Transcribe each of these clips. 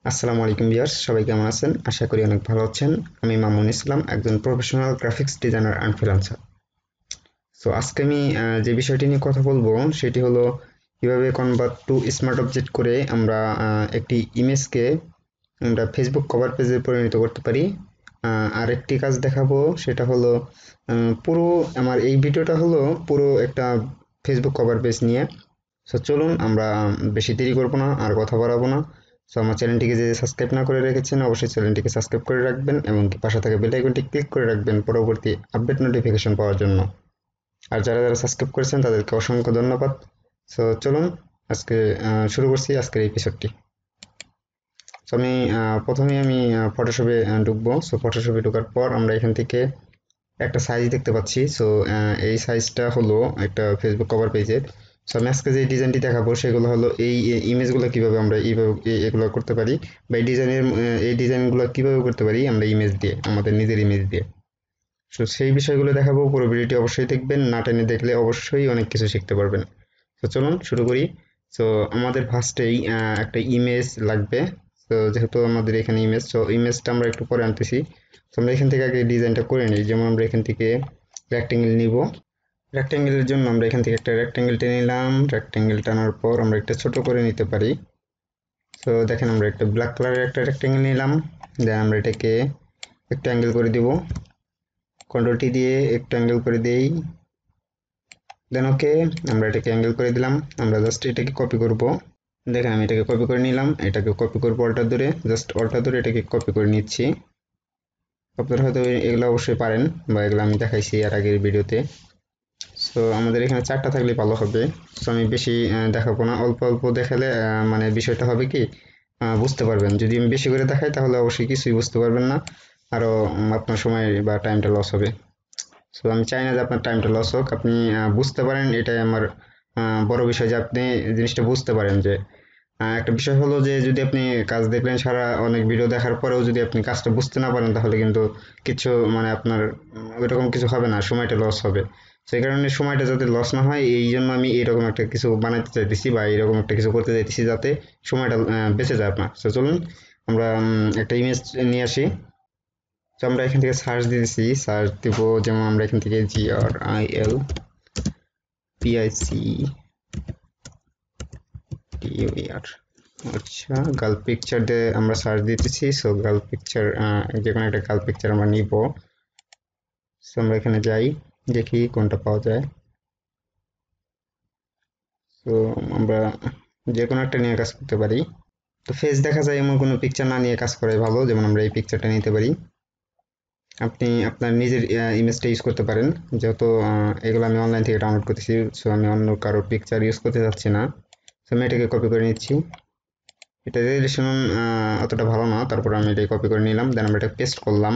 আসসালামু আলাইকুম ভিউয়ার্স, সবাই কেমন আছেন? আশা করি অনেক ভালো আছেন। আমি মামুন ইসলাম, একজন professional graphics designer and freelancer. So আজকে আমি যে বিষয়টি নিয়ে কথা বলবো সেটি হলো কিভাবে কনভার্ট টু স্মার্ট অবজেক্ট করে আমরা একটি ইমেজকে আমরা ফেসবুক কভার পেজে পরিণত করতে পারি। আরেকটি কাজ দেখাবো, সেটা হলো পুরো আমার এই ভিডিওটা হলো পুরো একটা ফেসবুক কভার পেজ নিয়ে। সো চলুন আমরা বেশি দেরি করবো না আর কথা বাড়াবো না। সো আমার চ্যানেলটিকে যে সাবস্ক্রাইব না করে রেখেছেন অবশ্যই চ্যানেলটিকে সাবস্ক্রাইব করে রাখবেন এবং পাশে থাকা বেল আইকনটি ক্লিক করে রাখবেন পরবর্তী আপডেট নোটিফিকেশন পাওয়ার জন্য। আর যারা যারা সাবস্ক্রাইব করেছেন তাদেরকে অসংখ্য ধন্যবাদ। সো চলুন আজকে শুরু করছি আজকের এই এপিসোডটি। সো আমি প্রথমে আমি ফটোশপে ঢুকবো। সো ফটোশপে ঢোকার পর আমরা এখান থেকে একটা সাইজ দেখতে পাচ্ছি। সো এই সাইজটা হলো একটা ফেসবুক কভার পেজের। সো আমি আজকে যে ডিজাইনটি দেখাবো সেগুলো হলো এই ইমেজগুলো কিভাবে আমরা এইভাবে এগুলো করতে পারি, বা এই ডিজাইনগুলো কিভাবে করতে পারি আমরা ইমেজ দিয়ে, আমাদের নিজের ইমেজ দিয়ে। সো সেই বিষয়গুলো দেখাবো, পুরো ভিডিওটি অবশ্যই দেখবেন, না টেনে দেখলে অবশ্যই অনেক কিছু শিখতে পারবেন। তো চলুন শুরু করি। সো আমাদের ফার্স্টেই একটা ইমেজ লাগবে। তো যেহেতু আমাদের এখানে ইমেজ, তো ইমেজটা আমরা একটু পরে আনতেছি। তো আমরা এখান থেকে আগে ডিজাইনটা করে নিই। যেমন আমরা এখান থেকে রেক্টেঙ্গেল নিব। রেক্টেঙ্গেলের জন্য আমরা এখান থেকে একটা রেক্টেঙ্গেল টেনে নিলাম। রেক্টেঙ্গেল টানার পর আমরা একটা ছোট করে নিতে পারি। তো দেখেন আমরা একটা ব্ল্যাক কালারের একটা রেক্টেঙ্গেল নিলাম। দেন আমরা এটাকে একটু অ্যাঙ্গেল করে দিব। কন্ট্রোল টি দিয়ে একটু অ্যাঙ্গেল করে দেই। দেন ওকে, আমরা এটাকে অ্যাঙ্গেল করে দিলাম। আমরা জাস্ট এটাকে কপি করব। দেখেন আমি এটাকে কপি করে নিলাম। এটাকে কপি করবো অল্টার ধরে, জাস্ট অল্টার ধরে এটাকে কপি করে নিচ্ছি। আপনারা হয়তো এগুলো অবশ্যই পারেন, বা এগুলো আমি দেখাইছি এর আগের ভিডিওতে। সো আমাদের এখানে চারটা থাকলে ভালো হবে। সো আমি বেশি দেখাবো না, অল্প অল্প দেখালে মানে বিষয়টা হবে কি, বুঝতে পারবেন। যদি আমি বেশি করে দেখাই তাহলে অবশ্যই কিছুই বুঝতে পারবেন না, আরও আপনার সময় বা টাইমটা লস হবে। সো আমি চাই না যে আপনার টাইমটা লস হোক, আপনি বুঝতে পারেন, এটাই আমার বড় বিষয় যে আপনি জিনিসটা বুঝতে পারেন। যে একটা বিষয় হলো যে যদি আপনি কাজ দেখলেন সারা অনেক ভিডিও দেখার পরেও যদি আপনি কাজটা বুঝতে না পারেন তাহলে কিন্তু কিছু মানে আপনার ওইরকম কিছু হবে না, সময়টা লস হবে। সেই কারণে সময়টা যাতে লস না হয় এই জন্য আমি এরকম একটা কিছু বানাইতে চাইতেছি, বা এরকম একটা কিছু করতে চাইতেছি যাতে সময়টা বেঁচে যায় আপনার। তো চলুন আমরা একটা ইমেজ নিয়ে আসি। তো আমরা এখান থেকে সার্চ দিতেছি, সার্চ দিব। যেমন আমরা এখান থেকে GRILPICTUR, আচ্ছা, গার্ল পিকচার দিয়ে আমরা সার্চ দিতেছি। সো গার্ল পিকচার, যে কোনো একটা গার্ল পিকচার আমরা নিব। সো আমরা এখানে যাই, দেখি কোনটা পাওয়া যায়। তো আমরা যে কোনো একটা নিয়ে কাজ করতে পারি। তো ফেস দেখা যায় এমন কোনো পিকচার না নিয়ে কাজ করাই ভালো। যেমন আমরা এই পিকচারটা নিতে পারি। আপনি আপনার নিজের ইমেজটা ইউজ করতে পারেন, যেহেতু এগুলো আমি অনলাইন থেকে ডাউনলোড করতেছি। সো আমি অন্য কারো পিকচার ইউজ করতে চাচ্ছি না। সো আমি এটাকে কপি করে নিচ্ছি। এটা রেজলিউশন অতটা ভালো না, তারপর আমি এটাকে কপি করে নিলাম। দেন আমরা এটা পেস্ট করলাম।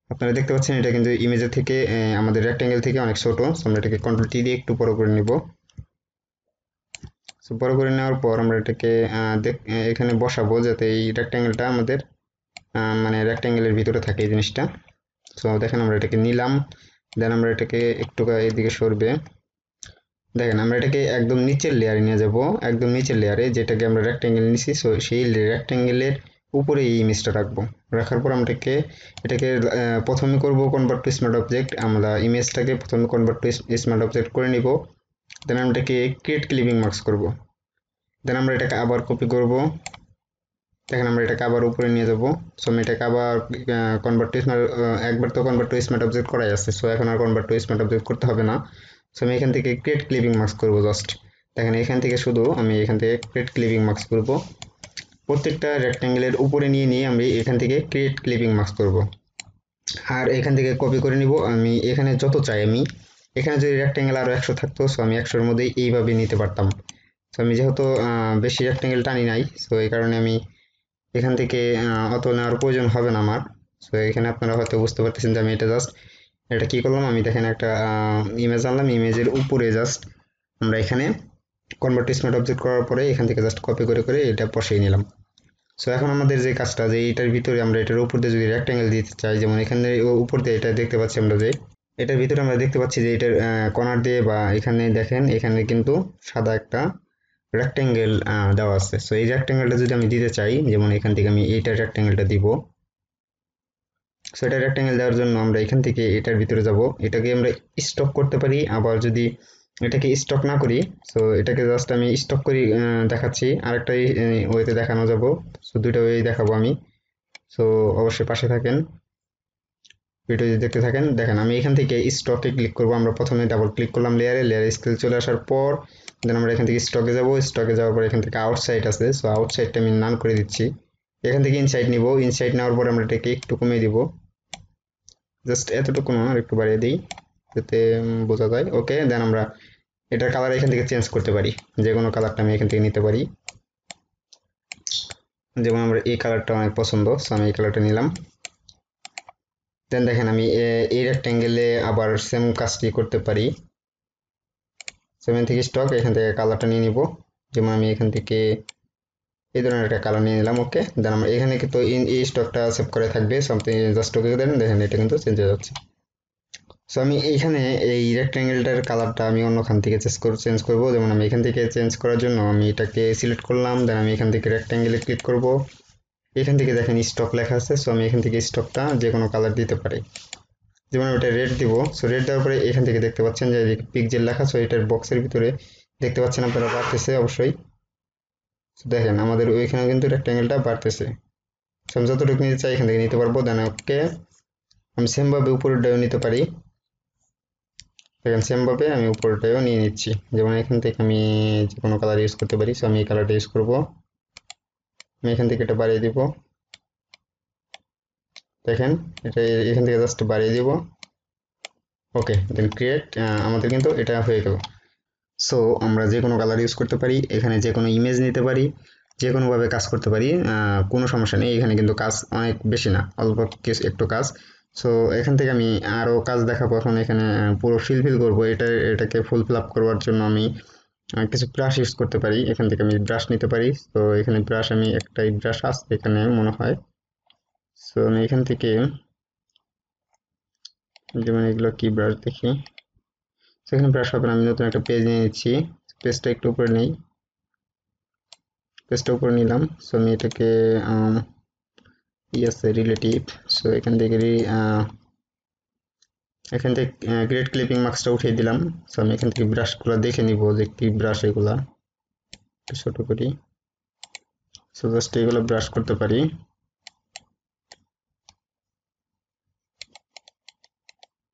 আপনারা দেখতে পাচ্ছেন এটা কিন্তু ইমেজের থেকে আমাদের রেক্টেঙ্গেল থেকে অনেক ছোট। সো আমরা এটাকে কন্ট্রোল টি দিয়ে একটু বড় করে নিব। সো বড় করে নেওয়ার পর আমরা এটাকে এখানে বসাবো যাতে এই রেক্টেঙ্গেলটা আমাদের মানে রেক্টেঙ্গেলের ভিতরে থাকে এই জিনিসটা। সো দেখেন আমরা এটাকে নিলাম। দেন আমরা এটাকে একটু এদিকে সরবে। দেখেন আমরা এটাকে একদম নিচের লেয়ারে নিয়ে যাব, একদম নিচের লেয়ারে যেটাকে আমরা রেক্টেঙ্গেল নিছি। সো সেই রেক্টেঙ্গেলের উপরে এই ইমেজটা রাখবো। রাখার পর আমরা এটাকে প্রথমে করব কনভার্ট টু স্মার্ট অবজেক্ট। আমরা ইমেজটাকে প্রথমে কনভার্ট টু স্মার্ট অবজেক্ট করে নিব। দেন আমরা এটাকে ক্রিয়েট ক্লিপিং মার্কস করব। দেন আমরা এটাকে আবার কপি করব। দেখেন আমরা এটাকে আবার উপরে নিয়ে যাব। সো আমি এটাকে আবার কনভার্ট টু স্মার্ট, একবার তো কনভার্ট টু স্মার্ট অবজেক্ট করাই আছে। সো এখন আর কনভার্ট টু স্মার্ট অবজেক্ট করতে হবে না। সো আমি এখান থেকে ক্রিয়েট ক্লিপিং মার্কস করব জাস্ট। দেখেন এখান থেকে শুধু আমি এখান থেকে ক্রিয়েট ক্লিপিং মার্কস করব। প্রত্যেকটা রেক্টেঙ্গেলের উপরে নিয়ে নিয়ে আমি এখান থেকে ক্রিয়েট ক্লিপিং মার্কস করব। আর এখান থেকে কপি করে নিব। আমি এখানে যত চাই, আমি এখানে যদি রেক্টেঙ্গেল আরও 100 থাকতো, সো আমি 100-এর মধ্যেই এইভাবে নিতে পারতাম। সো আমি যেহেতু বেশি রেক্টেঙ্গেল টানি নাই, সো এই কারণে আমি এখান থেকে অত নেওয়ার প্রয়োজন হবে না আমার। সো এখানে আপনারা হয়তো বুঝতে পারতেছেন যে আমি এটা কি করলাম। আমি দেখেন একটা ইমেজ আনলাম, ইমেজের উপরে জাস্ট আমরা এখানে কনভার্ট টু স্মার্ট অবজেক্ট করার পরে এখান থেকে জাস্ট কপি করে করে এটা বসিয়ে নিলাম। সো এখন আমাদের যে কাজটা, যে এটার ভিতরে আমরা এটার উপর দিয়ে যদি রেক্টেঙ্গেল দিতে চাই, যেমন এখানে উপর দিয়ে এটা দেখতে পাচ্ছি আমরা যে এটার ভিতরে আমরা দেখতে পাচ্ছি যে এটার কর্নার দিয়ে, বা এখানে দেখেন এখানে কিন্তু সাদা একটা রেক্ট্যাঙ্গেল দেওয়া আছে। সো এই রেক্ট্যাঙ্গেলটা যদি আমি দিতে চাই, যেমন এখান থেকে আমি এইটা রেক্ট্যাঙ্গেলটা দিব। সো এটা রেক্ট্যাঙ্গেল দেওয়ার জন্য আমরা এখান থেকে এটার ভিতরে যাব, এটাকে আমরা স্টক করতে পারি। আবার যদি এটাকে স্টক না করি, সো এটাকে জাস্ট আমি স্টক করি দেখাচ্ছি, আরেকটা ওয়েতে দেখানো যাব। সো দুইটা ওয়ে দেখাবো আমি। সো অবশ্যই পাশে থাকেন, ভিডিও যদি দেখতে থাকেন। দেখেন আমি এখান থেকে স্টকে ক্লিক করব। আমরা প্রথমে ডাবল ক্লিক করলাম লেয়ারে স্কেল চলে আসার পর দেন আমরা এখান থেকে স্টকে যাব। স্টকে যাওয়ার পর এখান থেকে আউটসাইড আছে, সো আউটসাইডটা আমি নান করে দিচ্ছি। এখান থেকে ইনসাইড নিব, ইনসাইড নেওয়ার পর আমরা এটাকে একটু কমিয়ে দিব, জাস্ট এতটুকু না, আর একটু বাড়িয়ে দিই যাতে বোঝা যায়। ওকে, দেন আমরা এটার কালার এখান থেকে চেঞ্জ করতে পারি, যে কোনো কালারটা আমি এখান থেকে নিতে পারি। যেমন আমার এই কালারটা অনেক পছন্দ, সো আমি এই কালারটা নিলাম। দেন দেখেন আমি এই রেক্ট্যাঙ্গেলে আবার সেম কাজটি করতে পারি। সেভেন থেকে স্টক, এখান থেকে কালারটা নিয়ে নিব। যেমন আমি এখান থেকে এই ধরনের একটা কালার নিয়ে নিলাম। ওকে, দেন আমরা এখানে কিন্তু এই স্টকটা সেভ করে থাকবে, সামথিং জাস্ট ওকে দেন। দেখেন এটা কিন্তু চেঞ্জ হয়ে যাচ্ছে। সো আমি এইখানে এই রেক্ট্যাঙ্গেলটার কালারটা আমি অন্যখান থেকে চেঞ্জ করব। যেমন আমি এখান থেকে চেঞ্জ করার জন্য আমি এটাকে সিলেক্ট করলাম, দেন আমি এখান থেকে রেক্ট্যাঙ্গেলে ক্লিক করব। এখান থেকে দেখেন স্টক লেখা আছে, সো আমি এখান থেকে স্টকটা যে কোনো কালার দিতে পারি। যেমন ওটা রেড দিব। সো রেড দেওয়ার পরে এখান থেকে দেখতে পাচ্ছেন যে পিক্সেল লেখা, সো এটার বক্সের ভিতরে দেখতে পাচ্ছেন আপনারা বাড়তেছে অবশ্যই। দেখেন আমাদের ওইখানে কিন্তু রেক্ট্যাঙ্গেলটা বাড়তেছে। সো আমি যতটুকু নিতে চাই এখান থেকে নিতে পারবো। দেন ওকে, আমি সেমভাবে উপরেরটাও নিতে পারি। দেখেন সেমভাবে আমি উপরেরটাও নিয়ে নিচ্ছি। যেমন এখান থেকে আমি যে কোনো কালার ইউজ করতে পারি, সো আমি এই কালারটা ইউজ করবো। আমি এখান থেকে এটা বাড়িয়ে দিব। দেখেন এটা এখান থেকে জাস্ট বাড়িয়ে দিব। ওকে, দেন ক্রিয়েট, আমাদের কিন্তু এটা হয়ে গেল। সো আমরা যে কোনো কালার ইউজ করতে পারি, এখানে যে কোনো ইমেজ নিতে পারি, যে কোনোভাবে কাজ করতে পারি, কোনো সমস্যা নেই। এখানে কিন্তু কাজ অনেক বেশি না, অল্প কিছু একটু কাজ। সো এখান থেকে আমি আরও কাজ দেখাবো। এখন এখানে পুরো ফিল করবো, এটাকে ফুল ফিল আপ করবার জন্য আমি কিছু ব্রাশ ইউজ করতে পারি। এখান থেকে আমি ব্রাশ নিতে পারি। তো এখানে ব্রাশ, আমি একটাই ব্রাশ আছে এখানে মনে হয়। সো আমি এখান থেকে যেমন এগুলো কি ব্রাশ দেখি, সেখানে ব্রাশ হবে না, আমি নতুন একটা পেজ নিয়ে নিচ্ছি। পেজটা একটু উপরে নেই, পেজটা উপরে নিলাম। সো আমি এটাকে আছে রিলেটিভ। সো এখান থেকে গ্রেড ক্লিপিং মার্কসটা উঠিয়ে দিলাম। সো আমি এখান থেকে ব্রাশগুলো দেখে নিব যে কি ব্রাশ এগুলা, একটু ছোট করি। সো জাস্ট এগুলো ব্রাশ করতে পারি।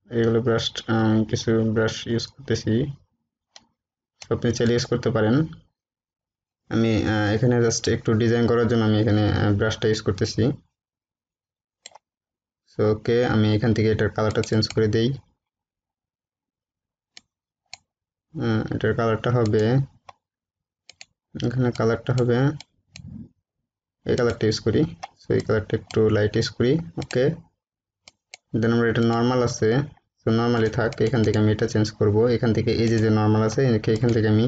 এগুলো ব্রাশ, কিছু ব্রাশ ইউজ করতেছি, আপনি চাইলে ইউজ করতে পারেন। আমি এখানে জাস্ট একটু ডিজাইন করার জন্য আমি এখানে ব্রাশটা ইউজ করতেছি। সো ওকে, আমি এখান থেকে এটার কালারটা চেঞ্জ করে দেই। এটার কালারটা হবে, এখানে কালারটা হবে এই কালারটা ইউজ করি। সো এই কালারটা একটু লাইট ইউজ করি। ওকে, দেন আমরা এটা নর্মাল আছে, সো নর্মালি থাক। এখান থেকে আমি এটা চেঞ্জ করব। এখান থেকে এই যে নর্মাল আছে এখান থেকে আমি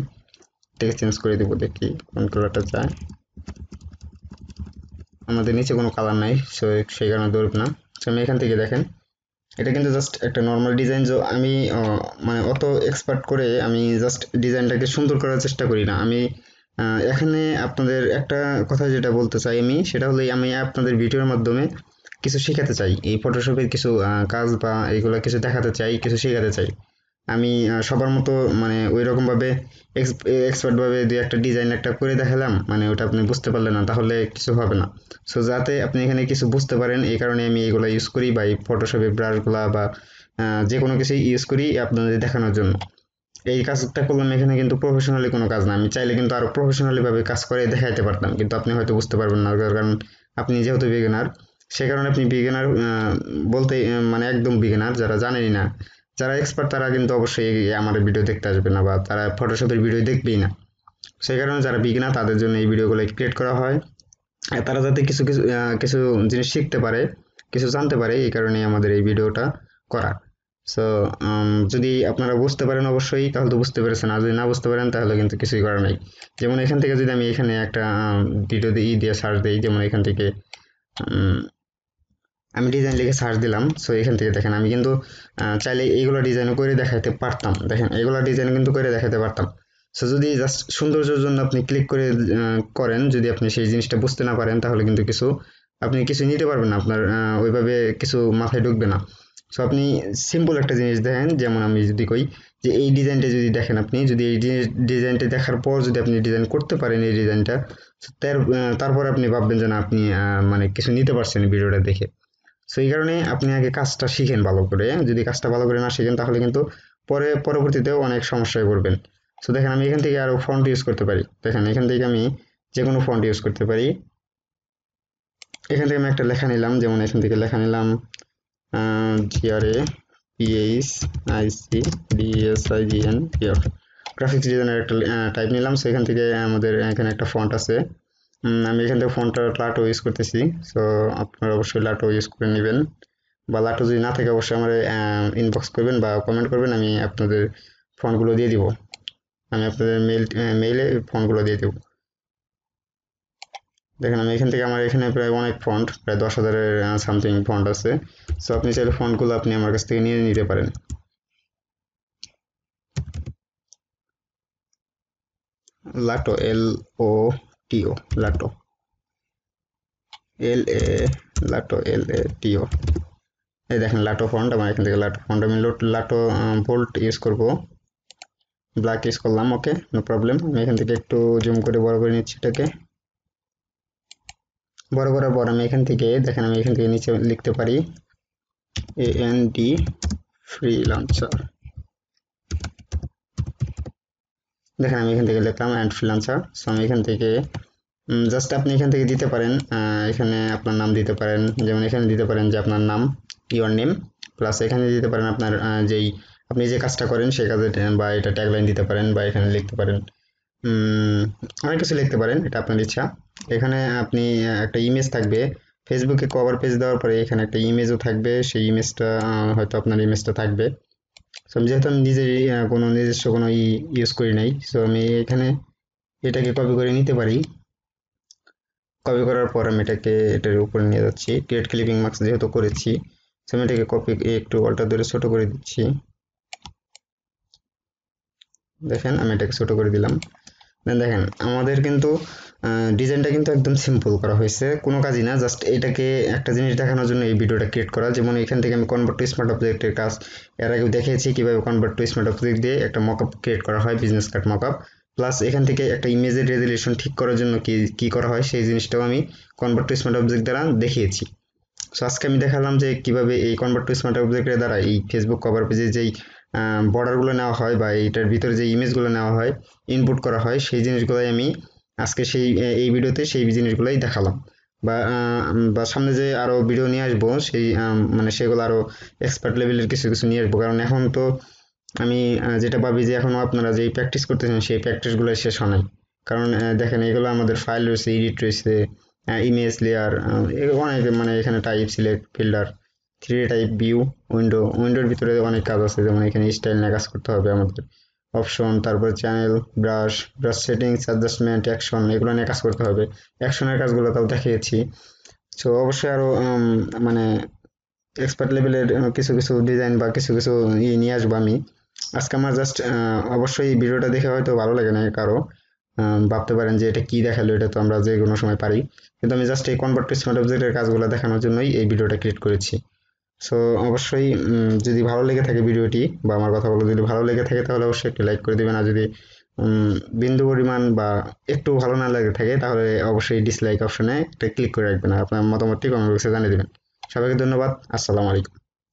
এটাকে চেঞ্জ করে দিব, দেখি কোন কালারটা চায়। আমাদের নিচে কোনো কালার নাই, সো সেই কারণে ধরব না। সো আমি এখান থেকে দেখেন এটা কিন্তু জাস্ট একটা নর্মাল ডিজাইন। যে আমি মানে অত এক্সপার্ট করে আমি জাস্ট ডিজাইনটাকে সুন্দর করার চেষ্টা করি না। আমি এখানে আপনাদের একটা কথা যেটা বলতে চাই আমি, সেটা হলো আমি আপনাদের ভিডিওর মাধ্যমে কিছু শেখাতে চাই, এই ফটোশপের কিছু কাজ বা এইগুলো কিছু দেখাতে চাই, কিছু শেখাতে চাই। আমি সবার মতো মানে ওই রকম ভাবে এক্সপার্ট ভাবে দুই একটা ডিজাইন একটা করে দেখালাম, মানে ওটা আপনি বুঝতে পারলেন না, তাহলে কিছু হবে না। সো যাতে আপনি এখানে কিছু বুঝতে পারেন, এই কারণে আমি এগুলো ইউজ করি, বা এই ফটোশপের ব্রাশগুলা বা যে কোনো কিছু ইউজ করি আপনাদের দেখানোর জন্য। এই কাজটা করলাম এখানে কিন্তু প্রফেশনালি কোনো কাজ না। আমি চাইলে কিন্তু আরো প্রফেশনালি ভাবে কাজ করে দেখাইতে পারতাম, কিন্তু আপনি হয়তো বুঝতে পারবেন না, কারণ আপনি যেহেতু বিগিনার। সে কারণে আপনি বিগিনার বলতে মানে একদম বিগিনার, যারা জানেনই না। যারা এক্সপার্ট তারা কিন্তু অবশ্যই আমার ভিডিও দেখতে আসবে না, বা তারা ফটোশপের ভিডিও দেখবেই না। সেই কারণে যারা বিগিনার তাদের জন্য এই ভিডিওগুলো ক্রিয়েট করা হয়, আর তারা যাতে কিছু কিছু কিছু জিনিস শিখতে পারে, কিছু জানতে পারে, এই কারণে আমাদের এই ভিডিওটা করা। সো যদি আপনারা বুঝতে পারেন অবশ্যই, তাহলে তো বুঝতে পেরেছেন, আর যদি না বুঝতে পারেন তাহলে কিন্তু কিছুই করার নাই। যেমন এখান থেকে যদি আমি এখানে একটা ভিডিও দিয়ে সার্চ দিই, যেমন এখান থেকে আমি ডিজাইন লিখে সার্চ দিলাম। সো এখান থেকে দেখেন আমি কিন্তু চাইলে এইগুলো ডিজাইনও করে দেখাতে পারতাম। দেখেন এইগুলো ডিজাইন কিন্তু করে দেখাতে পারতাম। সো যদি জাস্ট সৌন্দর্যের জন্য আপনি ক্লিক করে করেন, যদি আপনি সেই জিনিসটা বুঝতে না পারেন তাহলে কিন্তু আপনি কিছু নিতে পারবেন না, আপনার ওইভাবে কিছু মাথায় ঢুকবে না। সো আপনি সিম্পল একটা জিনিস দেখেন, যেমন আমি যদি কই যে এই ডিজাইনটা যদি দেখেন, আপনি যদি এই ডিজাইনটা দেখার পর যদি আপনি ডিজাইন করতে পারেন এই ডিজাইনটা, তারপর আপনি ভাববেন যে না আপনি মানে কিছু নিতে পারছেন ভিডিওটা দেখে। সো এই কারণে আপনি আগে কাজটা শিখেন ভালো করে, যদি কাজটা ভালো করে না শিখেন তাহলে কিন্তু পরবর্তীতেও অনেক সমস্যায় পড়বেন। সো দেখেন আমি এখান থেকে আরো ফন্ট ইউজ করতে পারি, দেখেন এখান থেকে আমি যে কোনো ফন্ট ইউজ করতে পারি। এখান থেকে আমি একটা লেখা নিলাম, যেমন এখান থেকে লেখা নিলাম GRAPHICDESIGN গ্রাফিক্স ডিজাইনের একটা টাইপ নিলাম। সো এখান থেকে আমাদের এখানে একটা ফন্ট আছে, আমি এখান থেকে ফন্টটা লাটো ইউজ করতেছি। সো আপনারা অবশ্যই লাটো ইউজ করে নেবেন, বা লাটো যদি না থাকে অবশ্যই আমার ইনবক্স করবেন বা কমেন্ট করবেন, আমি আপনাদের ফন্টগুলো দিয়ে দিব, আমি আপনাদের মেইলে ফন্টগুলো দিয়ে দেবো। দেখেন আমি এখান থেকে, আমার এখানে প্রায় অনেক ফন্ট, প্রায় 10,000-এর সামথিং ফন্ট আছে। সো আপনি চাইলে ফন্টগুলো আপনি আমার কাছ থেকে নিয়ে নিতে পারেন। লাটো, LOTO, লাটো, লাটো, LATO। এই দেখেন লাটো ফন্ট, আমার এখান থেকে লাটো ফন্ট, আমি লাটো বোল্ট ইউজ করব, ব্ল্যাক ইউজ করলাম। ওকে, নো প্রবলেম। আমি এখান থেকে একটু জুম করে বড় করে নিচ্ছি এটাকে। বড় করার পর আমি এখান থেকে দেখেন, আমি এখান থেকে নিচে লিখতে পারি AND ফ্রিল্যান্সার। দেখেন আমি এখান থেকে লিখলাম অ্যান্ড ফ্রিল্যান্সার। সো আমি এখান থেকে জাস্ট আপনি এখান থেকে দিতে পারেন, এখানে আপনার নাম দিতে পারেন, যেমন এখানে দিতে পারেন যে আপনার নাম, ইওর নেম, প্লাস এখানে দিতে পারেন আপনার যেই আপনি যে কাজটা করেন সেই কাজের, বা এটা ট্যাগলাইন দিতে পারেন, বা এখানে লিখতে পারেন অনেক কিছু লিখতে পারেন, এটা আপনার ইচ্ছা। এখানে আপনি একটা ইমেজ থাকবে, ফেসবুকে কভার পেজ দেওয়ার পরে এখানে একটা ইমেজও থাকবে, সেই ইমেজটা হয়তো আপনার ইমেজটা থাকবে। সো যেহেতু আমি নিজেরই কোনো নিজস্ব কোনো ইউজ করি নাই, সো আমি এখানে এটাকে কপি করে নিতে পারি। কপি করার পর আমি এটার উপরে নিয়ে যাচ্ছি, ক্রিয়েট ক্লিপিং মার্কস যেহেতু করেছি, সো আমি এটাকে কপি একটু অল্টার ধরে ছোট করে দিচ্ছি। দেখেন আমি এটাকে ছোট করে দিলাম। দেখেন আমাদের কিন্তু ডিজাইনটা কিন্তু একদম সিম্পল করা হয়েছে, কোনো কাজই না, জাস্ট এটাকে একটা জিনিস দেখানোর জন্য এই ভিডিওটা ক্রিয়েট করা। যেমন এখান থেকে আমি কনভার্ট টু স্মার্ট অবজেক্টের কাজ এর আগেও দেখিয়েছি, কিভাবে কনভার্ট টু স্মার্ট অবজেক্ট দিয়ে একটা মকআপ ক্রিয়েট করা হয়, বিজনেস কার্ড মকআপ। প্লাস এখান থেকে একটা ইমেজের রেজুলেশন ঠিক করার জন্য কি করা হয় সেই জিনিসটাও আমি কনভার্ট টু স্মার্ট অবজেক্ট দ্বারা দেখিয়েছি। সো আজকে আমি দেখালাম যে কিভাবে এই কনভার্ট টু স্মার্ট অবজেক্টের দ্বারা এই ফেসবুক কভার পেজে যেই বর্ডারগুলো নেওয়া হয় বা এইটার ভিতরে যে ইমেজগুলো নেওয়া হয়, ইনপুট করা হয়, সেই জিনিসগুলোই আমি আজকে এই ভিডিওতে সেই জিনিসগুলোই দেখালাম। বা সামনে যে আরো ভিডিও নিয়ে আসবো সেই মানে সেগুলো আরো এক্সপার্ট লেভেলের কিছু কিছু নিয়ে আসবো, কারণ এখন তো আমি যেটা ভাবি যে এখনো আপনারা যেই প্র্যাকটিস করতেছেন সেই প্র্যাকটিসগুলো শেষ হয় নাই। কারণ দেখেন এগুলো আমাদের ফাইল রয়েছে, এডিট রয়েছে, ইমেজ লেয়ার, অনেক, মানে এখানে type select filter, 3D type view, উইন্ডোর ভিতরে অনেক কাজ আছে, যেমন এখানে স্টাইল নিয়ে কাজ করতে হবে আমাদের, অপশন, তারপর channel, brush settings, adjustment, action, এগুলো নিয়ে কাজ করতে হবে। অ্যাকশনের কাজগুলো তাও দেখিয়েছি। সো অবশ্যই আরো মানে এক্সপার্ট লেভেলের কিছু কিছু ডিজাইন বা কিছু কিছু নিয়ে আসবো আমি আজকে। আমার জাস্ট অবশ্যই ভিডিওটা দেখে হয়তো ভালো লাগে না কারো, ভাবতে পারেন যে এটা কি দেখালো, এটা তো আমরা যে কোনো সময় পারি, কিন্তু আমি জাস্ট এই কনভার্ট টু স্মার্ট অবজেক্টের কাজগুলো দেখানোর জন্যই এই ভিডিওটা ক্রিয়েট করেছি। সো অবশ্যই যদি ভালো লেগে থাকে ভিডিওটি বা আমার কথাগুলো যদি ভালো লেগে থাকে তাহলে অবশ্যই একটু লাইক করে দেবেন, আর যদি বিন্দু পরিমাণ বা একটু ভালো না লাগে থাকে তাহলে অবশ্যই ডিসলাইক অপশনে একটা ক্লিক করে রাখবেন, আর আপনার মতামতটি কমেন্ট বক্সে জানিয়ে দেবেন। সবাইকে ধন্যবাদ, আসসালামু আলাইকুম।